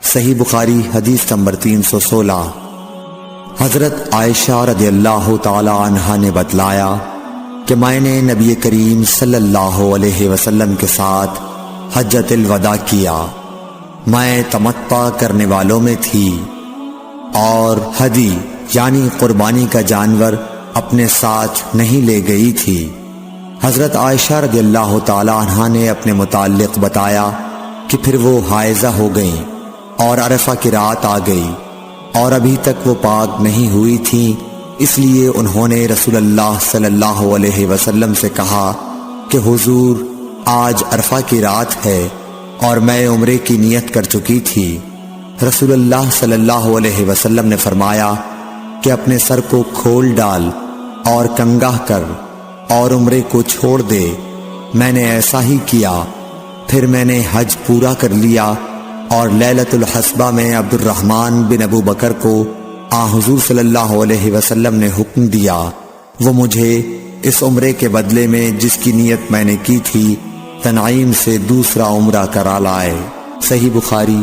صحیح بخاری حدیث نمبر 316۔ حضرت عائشہ رضی اللہ تعالی عنہا نے بتلایا کہ میں نے نبی کریم صلی اللہ علیہ وسلم کے ساتھ حجۃ الوداع کیا۔ میں تمتع کرنے والوں میں تھی اور ہدی یعنی قربانی کا جانور اپنے ساتھ نہیں لے گئی تھی۔ حضرت عائشہ رضی اللہ تعالی عنہا نے اپنے متعلق بتایا کہ پھر وہ حائضہ ہو گئیں اور عرفہ کی رات آ گئی اور ابھی تک وہ پاک نہیں ہوئی تھیں، اس لیے انہوں نے رسول اللہ صلی اللہ علیہ وسلم سے کہا کہ حضور آج عرفہ کی رات ہے اور میں عمرے کی نیت کر چکی تھی۔ رسول اللہ صلی اللہ علیہ وسلم نے فرمایا کہ اپنے سر کو کھول ڈال اور کنگا کر اور عمرے کو چھوڑ دے۔ میں نے ایسا ہی کیا، پھر میں نے حج پورا کر لیا اور لیلۃ الحصبہ میں عبد الرحمن بن ابو بکر کو حضور صلی اللہ علیہ وسلم نے حکم دیا، وہ مجھے اس عمرے کے بدلے میں جس کی نیت میں نے کی تھی تنعیم سے دوسرا عمرہ کرا لائے۔ صحیح بخاری